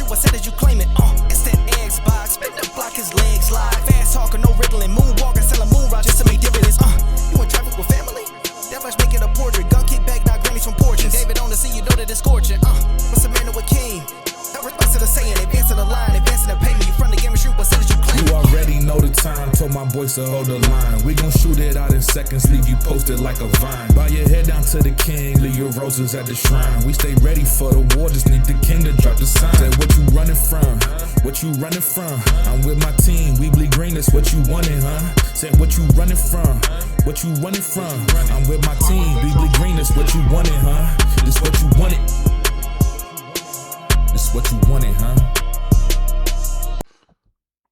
shoot, I said that you claim it. Instant Xbox, spin the block, his legs slide. Fast talker, no riddling, moonwalker, selling moon rock just to make dividends. You in traffic with family? That much make it a portrait. Gun kick back, not grannies from porches. David on the scene, you know that it's scorching. What's a man with king? No response to the saying, advancing the line, advancing the payment. You front the game and shoot, what said that you claim? You already know the time, told my boys to hold the line. We gon' shoot it out in seconds, leave you posted like a vine. Bow your head down to the king, leave your roses at the shrine. We stay ready for the war, just need the king to drop the sign. Say what you running from, what you running from? I'm with my team, we bleed green, that's what you wanted, huh? Say what you running from, what you running from? I'm with my team, we bleed green, that's what you wanted, huh? This what you wanted. This what you wanted, huh?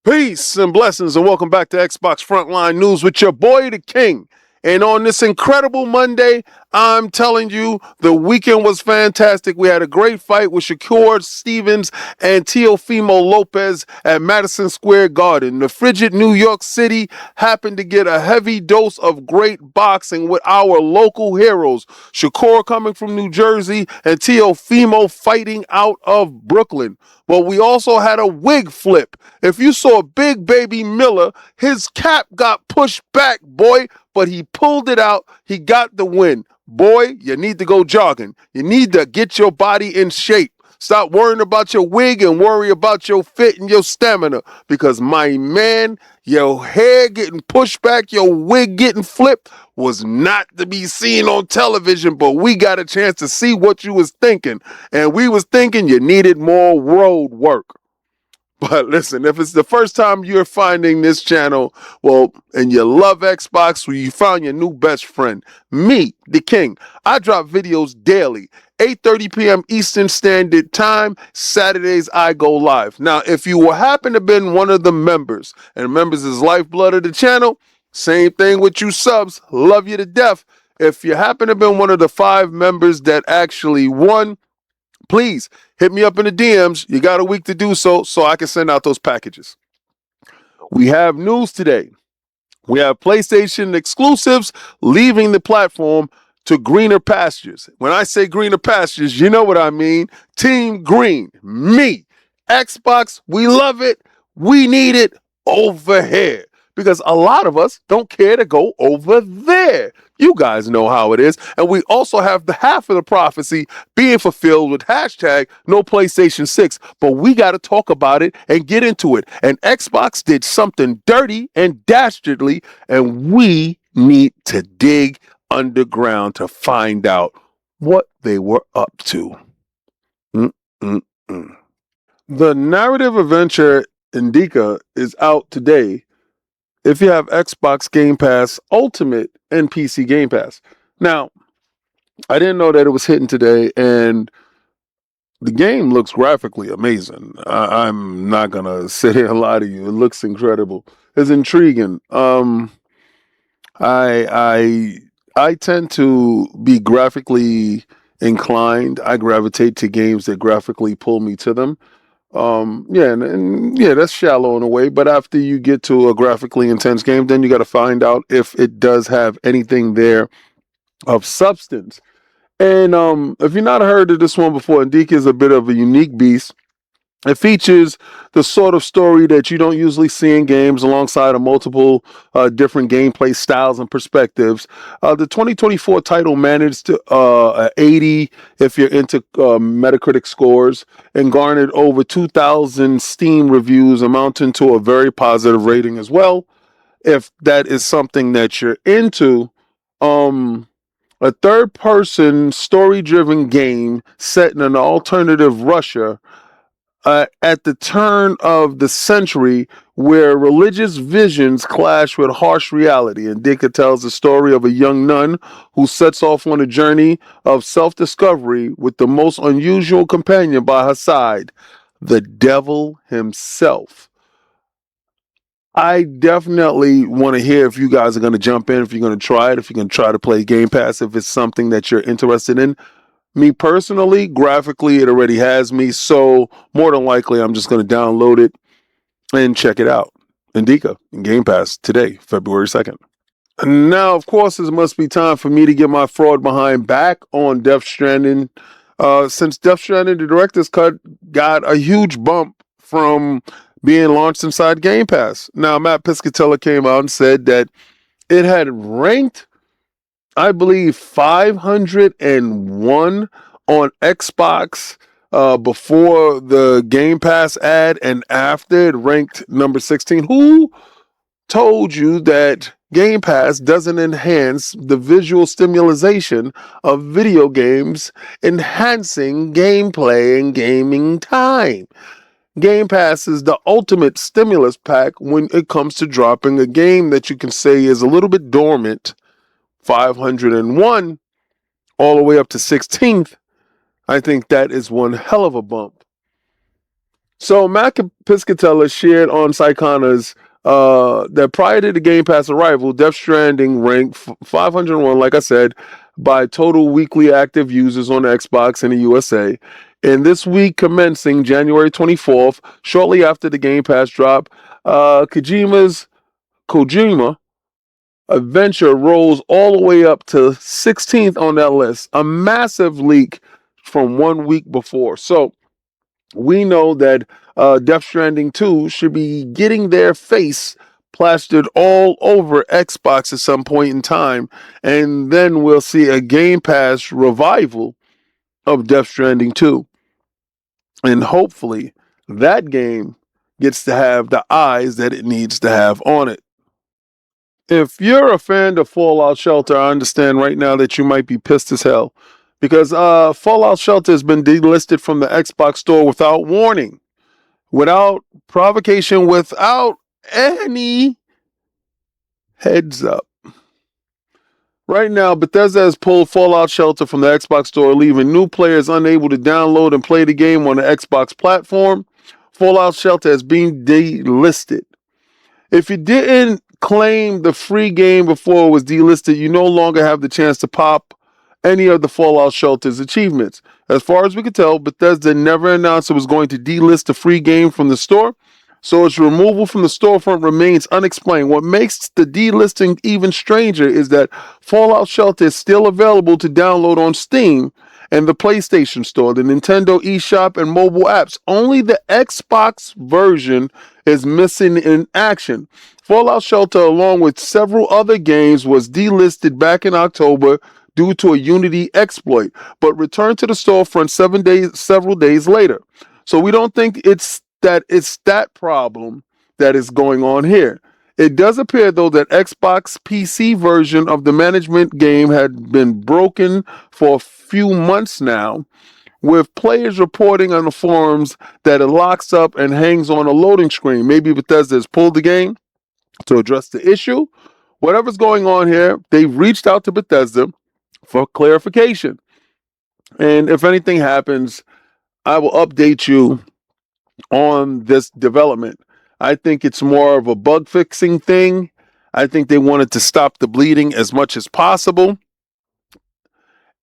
Peace and blessings, and welcome back to Xbox Frontline News with your boy, the King. And on this incredible Monday, I'm telling you, the weekend was fantastic. We had a great fight with Shakur Stevens and Teofimo Lopez at Madison Square Garden. The frigid New York City happened to get a heavy dose of great boxing with our local heroes. Shakur coming from New Jersey and Teofimo fighting out of Brooklyn. But we also had a wig flip. If you saw Big Baby Miller, his cap got pushed back, boy, but he pulled it out. He got the win. Boy, you need to go jogging. You need to get your body in shape. Stop worrying about your wig and worry about your fit and your stamina. Because, my man, your hair getting pushed back, your wig getting flipped was not to be seen on television, but we got a chance to see what you was thinking. And we was thinking you needed more road work. But listen, if it's the first time you're finding this channel, well, and you love Xbox, well, you found your new best friend, me, the King. I drop videos daily, 8:30 p.m. Eastern Standard Time. Saturdays, I go live. Now, if you happen to have been one of the members, and members is lifeblood of the channel, same thing with you subs, love you to death. If you happen to have been one of the 5 members that actually won, please hit me up in the DMs. You got a week to do so I can send out those packages. We have news today. We have PlayStation exclusives leaving the platform to greener pastures. When I say greener pastures, you know what I mean. Team Green, me, Xbox, we love it. We need it over here. Because a lot of us don't care to go over there. You guys know how it is. And we also have the half of the prophecy being fulfilled with hashtag no PlayStation 6. But we got to talk about it and get into it. And Xbox did something dirty and dastardly. And we need to dig underground to find out what they were up to. The narrative adventure Indika is out today if you have Xbox Game Pass Ultimate and PC Game Pass. Now, I didn't know that it was hitting today, and the game looks graphically amazing. I'm not going to sit here and lie to you. It looks incredible. It's intriguing. I tend to be graphically inclined. I gravitate to games that graphically pull me to them. Yeah, that's shallow in a way, but after you get to a graphically intense game, then you got to find out if it does have anything there of substance. And if you've not heard of this one before, Indika is a bit of a unique beast. It features the sort of story that you don't usually see in games alongside of multiple different gameplay styles and perspectives. The 2024 title managed to 80 if you're into Metacritic scores and garnered over 2,000 Steam reviews, amounting to a very positive rating as well. If that is something that you're into, a third-person story-driven game set in an alternative Russia at the turn of the century, where religious visions clash with harsh reality. Indika tells the story of a young nun who sets off on a journey of self-discovery with the most unusual companion by her side, the devil himself. I definitely want to hear if you guys are going to jump in, if you're going to try it, if you're going to try to play Game Pass, if it's something that you're interested in. Me personally, graphically, it already has me, so more than likely, I'm just going to download it and check it out. Indika, in Game Pass, today, February 2nd. Now, of course, it must be time for me to get my fraud behind back on Stranding. since Death Stranding, the director's cut got a huge bump from being launched inside Game Pass. Now, Matt Piscatella came out and said that it had ranked, I believe, 501 on Xbox before the Game Pass ad, and after it ranked number 16. Who told you that Game Pass doesn't enhance the visual stimulation of video games, enhancing gameplay and gaming time? Game Pass is the ultimate stimulus pack when it comes to dropping a game that you can say is a little bit dormant. 501 all the way up to 16th. I think that is one hell of a bump. So Matt Piscatella shared on Psychona's that prior to the Game Pass arrival, Death Stranding ranked 501, like I said, by total weekly active users on Xbox in the USA. And this week, commencing January 24th, shortly after the Game Pass drop, Kojima Adventure rolls all the way up to 16th on that list. A massive leak from 1 week before. So we know that Death Stranding 2 should be getting their face plastered all over Xbox at some point in time. And then we'll see a Game Pass revival of Death Stranding 2. And hopefully that game gets to have the eyes that it needs to have on it. If you're a fan of Fallout Shelter, I understand right now that you might be pissed as hell because Fallout Shelter has been delisted from the Xbox store without warning, without provocation, without any heads up. Right now, Bethesda has pulled Fallout Shelter from the Xbox store, leaving new players unable to download and play the game on the Xbox platform. Fallout Shelter has been delisted. If you didn't claim the free game before it was delisted, you no longer have the chance to pop any of the Fallout Shelter's achievements. As far as we can tell, Bethesda never announced it was going to delist the free game from the store, so its removal from the storefront remains unexplained. What makes the delisting even stranger is that Fallout Shelter is still available to download on Steam and the PlayStation Store, the Nintendo eShop, and mobile apps. Only the Xbox version is missing in action. Fallout Shelter, along with several other games, was delisted back in October due to a Unity exploit, but returned to the storefront several days later. So we don't think it's that problem that is going on here. It does appear, though, that Xbox PC version of the management game had been broken for a few months now, with players reporting on the forums that it locks up and hangs on a loading screen. Maybe Bethesda has pulled the game to address the issue. Whatever's going on here, they've reached out to Bethesda for clarification. And if anything happens, I will update you on this development. I think it's more of a bug fixing thing. I think they wanted to stop the bleeding as much as possible.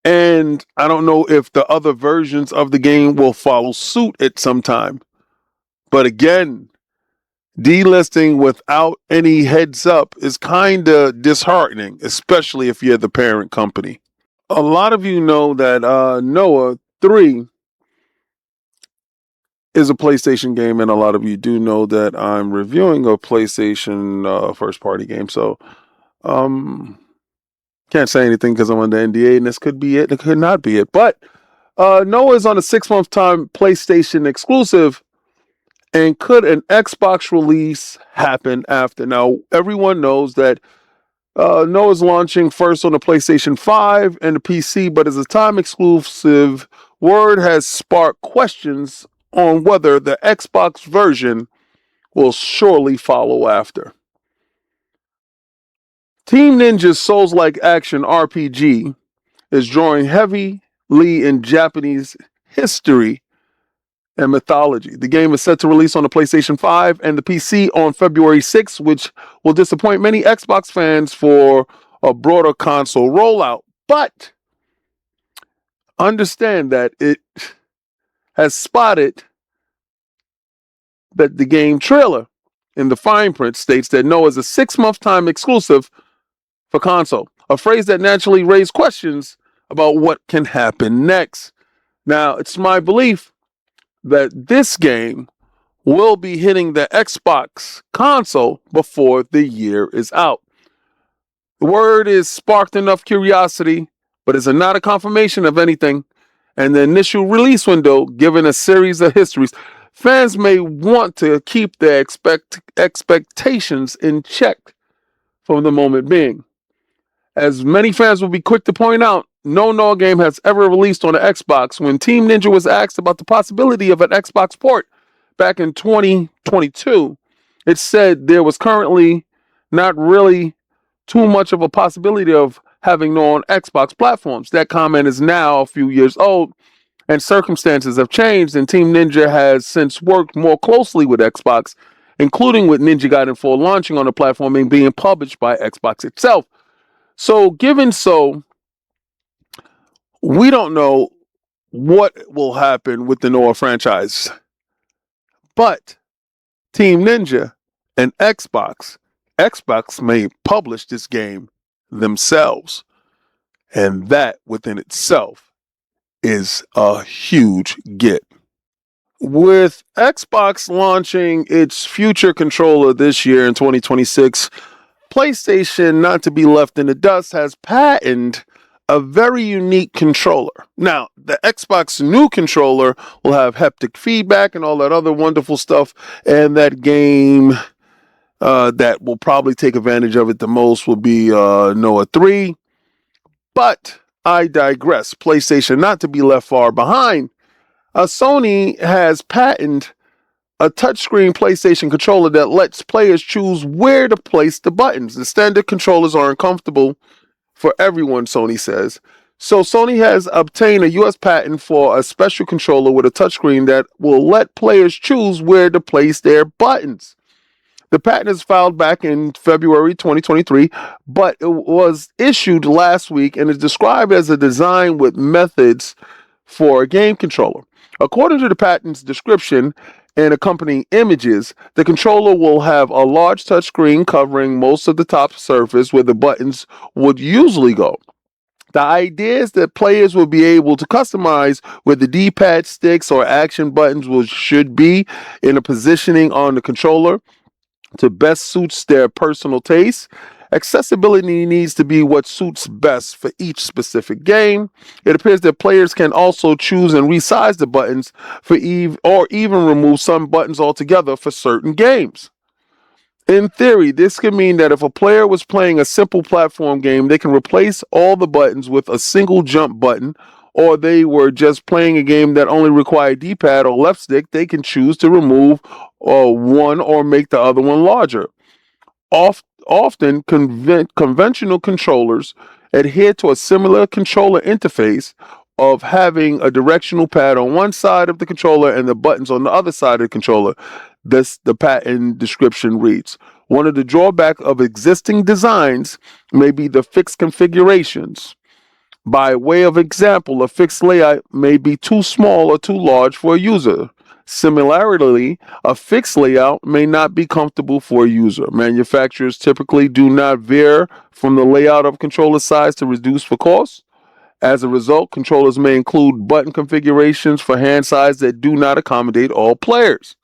And I don't know if the other versions of the game will follow suit at some time. But again, delisting without any heads up is kind of disheartening, especially if you're the parent company. A lot of you know that Nioh 3 is a PlayStation game, and a lot of you do know that I'm reviewing a PlayStation first-party game. So, can't say anything because I'm under NDA, and this could be it. It could not be it. But Nioh is on a 6-month time PlayStation exclusive, and could an Xbox release happen after? Now, everyone knows that Nioh is launching first on the PlayStation 5 and the PC, but as a time exclusive, word has sparked questions on whether the Xbox version will surely follow after. Team Ninja's Souls-like action RPG is drawing heavily in Japanese history and mythology. The game is set to release on the PlayStation 5 and the PC on February 6th, which will disappoint many Xbox fans for a broader console rollout. But understand that it has spotted that the game trailer in the fine print states that Nioh is a 6-month time exclusive for console, a phrase that naturally raised questions about what can happen next. Now, it's my belief that this game will be hitting the Xbox console before the year is out. The word is sparked enough curiosity, but is not a confirmation of anything. And the initial release window, given a series of histories, fans may want to keep their expectations in check for the moment being. As many fans will be quick to point out, no Nioh game has ever released on the Xbox. When Team Ninja was asked about the possibility of an Xbox port back in 2022, it said there was currently not really too much of a possibility of having Nioh on Xbox platforms. That comment is now a few years old, and circumstances have changed, and Team Ninja has since worked more closely with Xbox, including with Ninja Gaiden 4 launching on the platform and being published by Xbox itself. So, given so, we don't know what will happen with the Nioh franchise. But Team Ninja and Xbox may publish this game themselves. And that within itself is a huge get. With Xbox launching its future controller this year in 2026, PlayStation, not to be left in the dust, has patented a very unique controller. Now, the Xbox new controller will have haptic feedback and all that other wonderful stuff, and that game that will probably take advantage of it the most will be Nioh 3. But I digress. PlayStation, not to be left far behind, Sony has patented a touchscreen PlayStation controller that lets players choose where to place the buttons. The standard controllers are uncomfortable for everyone, Sony says. So Sony has obtained a US patent for a special controller with a touchscreen that will let players choose where to place their buttons. The patent is filed back in February 2023, but it was issued last week and is described as a design with methods for a game controller. According to the patent's description and accompanying images, the controller will have a large touchscreen covering most of the top surface where the buttons would usually go. The idea is that players will be able to customize where the D-pad sticks or action buttons should be in a positioning on the controller to best suits their personal taste. Accessibility needs to be what suits best for each specific game. It appears that players can also choose and resize the buttons or even remove some buttons altogether for certain games. In theory, this could mean that if a player was playing a simple platform game, they can replace all the buttons with a single jump button, or they were just playing a game that only required D-pad or left stick, they can choose to remove one or make the other one larger. Often, conventional controllers adhere to a similar controller interface of having a directional pad on one side of the controller and the buttons on the other side of the controller. The patent description reads, one of the drawbacks of existing designs may be the fixed configurations. By way of example, a fixed layout may be too small or too large for a user. Similarly, a fixed layout may not be comfortable for a user. Manufacturers typically do not veer from the layout of controller size to reduce for cost. As a result, controllers may include button configurations for hand size that do not accommodate all players.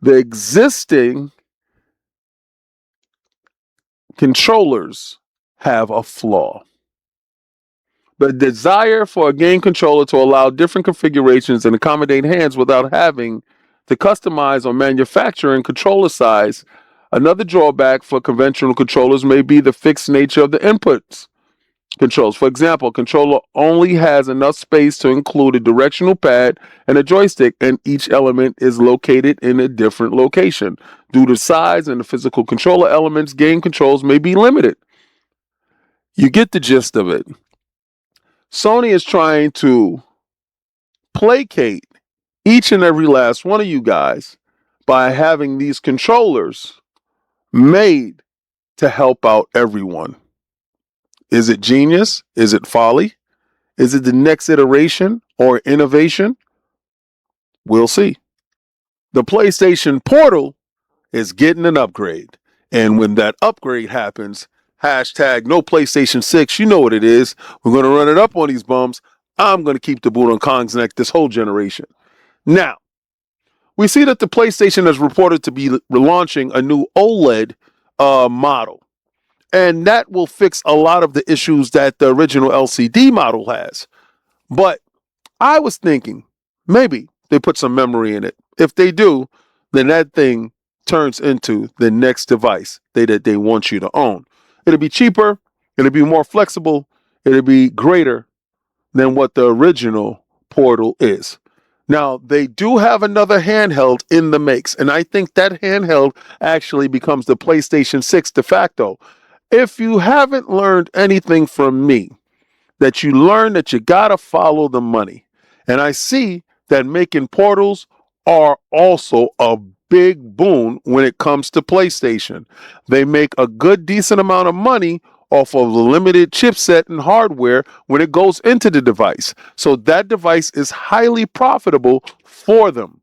The existing controllers have a flaw. The desire for a game controller to allow different configurations and accommodate hands without having to customize or manufacture in controller size. Another drawback for conventional controllers may be the fixed nature of the inputs controls. For example, a controller only has enough space to include a directional pad and a joystick, and each element is located in a different location. Due to size and the physical controller elements, game controls may be limited. You get the gist of it. Sony is trying to placate each and every last one of you guys by having these controllers made to help out everyone. Is it genius? Is it folly? Is it the next iteration or innovation? We'll see. The PlayStation Portal is getting an upgrade. And when that upgrade happens, hashtag no PlayStation 6, you know what it is. We're going to run it up on these bums. I'm going to keep the boot on Kong's neck this whole generation. Now, we see that the PlayStation is reported to be relaunching a new OLED model. And that will fix a lot of the issues that the original LCD model has. But I was thinking maybe they put some memory in it. If they do, then that thing turns into the next device that they want you to own. It'll be cheaper, it'll be more flexible, it'll be greater than what the original Portal is. Now, they do have another handheld in the makes, and I think that handheld actually becomes the PlayStation 6 de facto. If you haven't learned anything from me, that you learn that you gotta follow the money. And I see that making portals are also a big boon when it comes to PlayStation. They make a good, decent amount of money off of the limited chipset and hardware when it goes into the device. So that device is highly profitable for them.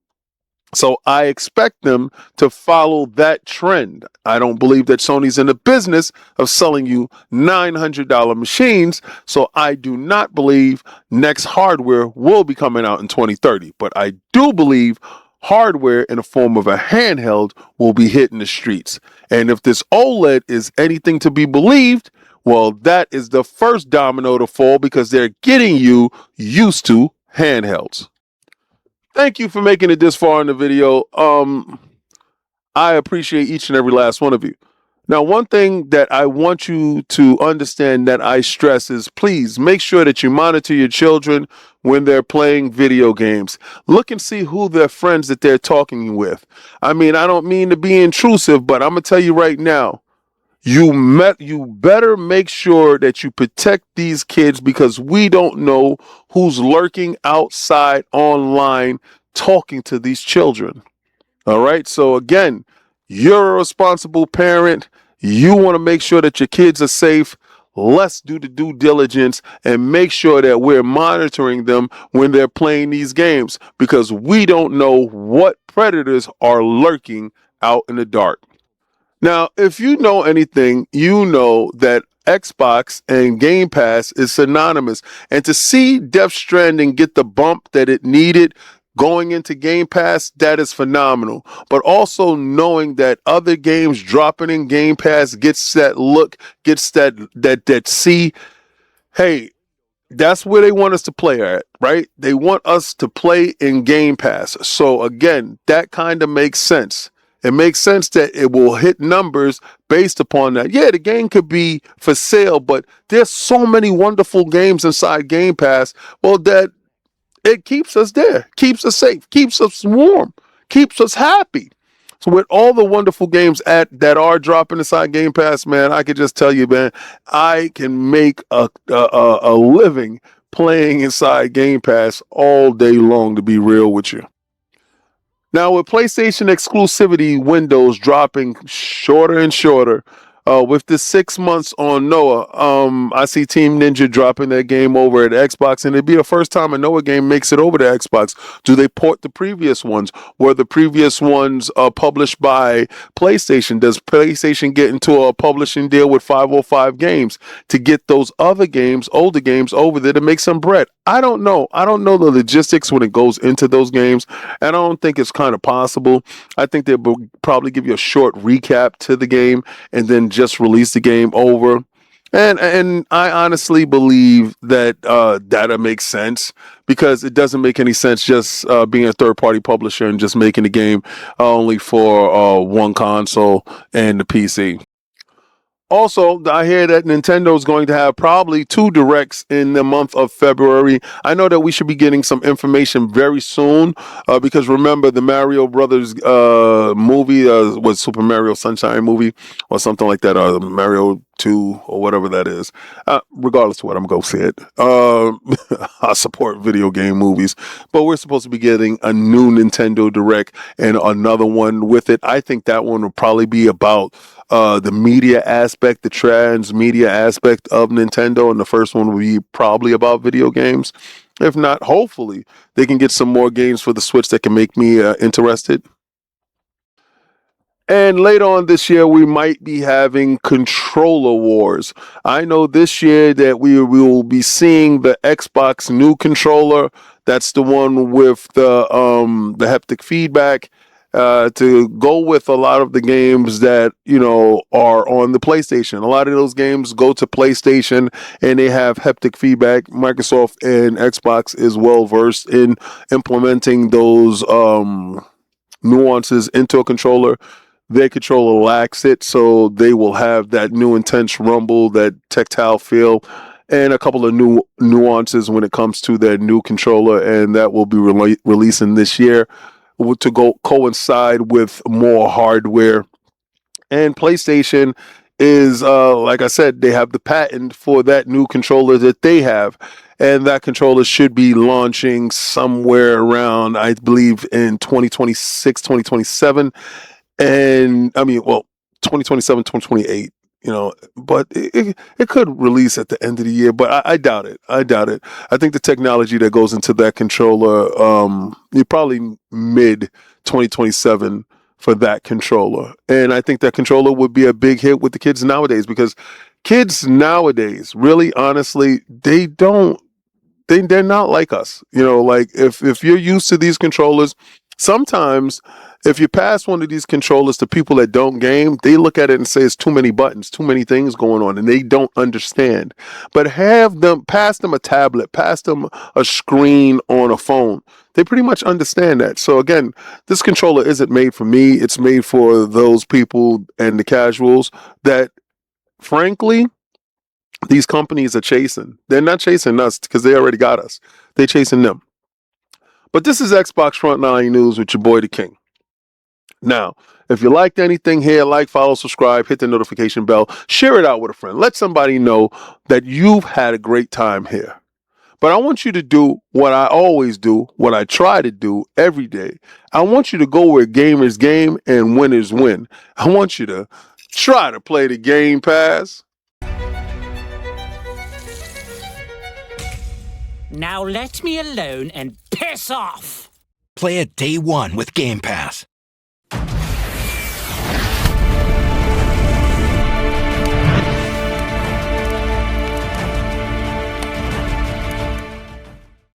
So I expect them to follow that trend. I don't believe that Sony's in the business of selling you $900 machines. So I do not believe next hardware will be coming out in 2030. But I do believe hardware in the form of a handheld will be hitting the streets. And if this OLED is anything to be believed, well, that is the first domino to fall because they're getting you used to handhelds. Thank you for making it this far in the video. I appreciate each and every last one of you. Now, one thing that I want you to understand that I stress is please make sure that you monitor your children when they're playing video games. Look and see who their friends that they're talking with. I mean, I don't mean to be intrusive, but I'm going to tell you right now, you better make sure that you protect these kids because we don't know who's lurking outside online talking to these children. All right. So again, you're a responsible parent. You want to make sure that your kids are safe. Let's do the due diligence and make sure that we're monitoring them when they're playing these games because we don't know what predators are lurking out in the dark. Now, if you know anything, you know that Xbox and Game Pass is synonymous. And to see Death Stranding get the bump that it needed going into Game Pass, that is phenomenal. But also knowing that other games dropping in Game Pass gets that look, gets that see, hey, that's where they want us to play at, right? They want us to play in Game Pass. So again, that kind of makes sense. It makes sense that it will hit numbers based upon that. Yeah, the game could be for sale, but there's so many wonderful games inside Game Pass. Well, that it keeps us there, keeps us safe, keeps us warm, keeps us happy. So with all the wonderful games that are dropping inside Game Pass, man, I could just tell you, man, I can make a living playing inside Game Pass all day long, to be real with you. Now, with PlayStation exclusivity windows dropping shorter and shorter, with the 6 months on Nioh, I see Team Ninja dropping their game over at Xbox, and it'd be the first time a Nioh game makes it over to Xbox. Do they port the previous ones? Were the previous ones published by PlayStation? Does PlayStation get into a publishing deal with 505 Games to get those other games, older games, over there to make some bread? I don't know. I don't know the logistics when it goes into those games, and I don't think it's kind of possible. I think they'll probably give you a short recap to the game and then just release the game over. And I honestly believe that that'll make sense because it doesn't make any sense just being a third-party publisher and just making the game only for one console and the PC. Also, I hear that Nintendo is going to have probably 2 directs in the month of February. I know that we should be getting some information very soon because remember the Mario Brothers movie was Super Mario Sunshine movie or something like that, Mario 2 or whatever that is. Regardless of what, I'm going to go see it. I support video game movies, but we're supposed to be getting a new Nintendo Direct and another one with it. I think that one will probably be about the media aspect, the transmedia aspect of Nintendo, and the first one will be probably about video games. If not, hopefully they can get some more games for the Switch that can make me interested. And later on this year, we might be having controller wars. I know this year that we will be seeing the Xbox new controller. That's the one with the haptic feedback. To go with a lot of the games that are on the PlayStation. A lot of those games go to PlayStation and they have haptic feedback. Microsoft and Xbox is well versed in implementing those nuances into a controller. Their controller lacks it, so they will have that new intense rumble, that tactile feel, and a couple of new nuances when it comes to their new controller, and that will be releasing this year to go coincide with more hardware. And PlayStation is, like I said, they have the patent for that new controller that they have. And that controller should be launching somewhere around, I believe, in 2026, 2027. And I mean, well, 2027, 2028, but it could release at the end of the year, but I doubt it. I doubt it. I think the technology that goes into that controller, probably mid 2027 for that controller. And I think that controller would be a big hit with the kids nowadays, because kids nowadays, really honestly, they're not like us. Like if you're used to these controllers, sometimes if you pass one of these controllers to people that don't game, they look at it and say it's too many buttons, too many things going on, and they don't understand. But pass them a tablet, pass them a screen on a phone. They pretty much understand that. So again, this controller isn't made for me. It's made for those people and the casuals that, frankly, these companies are chasing. They're not chasing us because they already got us. They're chasing them. But this is Xbox Frontline News with your boy, the King. Now, if you liked anything here, like, follow, subscribe, hit the notification bell, share it out with a friend. Let somebody know that you've had a great time here. But I want you to do what I always do, what I try to do every day. I want you to go where gamers game and winners win. I want you to try to play the Game Pass. Now let me alone and piss off! Play it day one with Game Pass.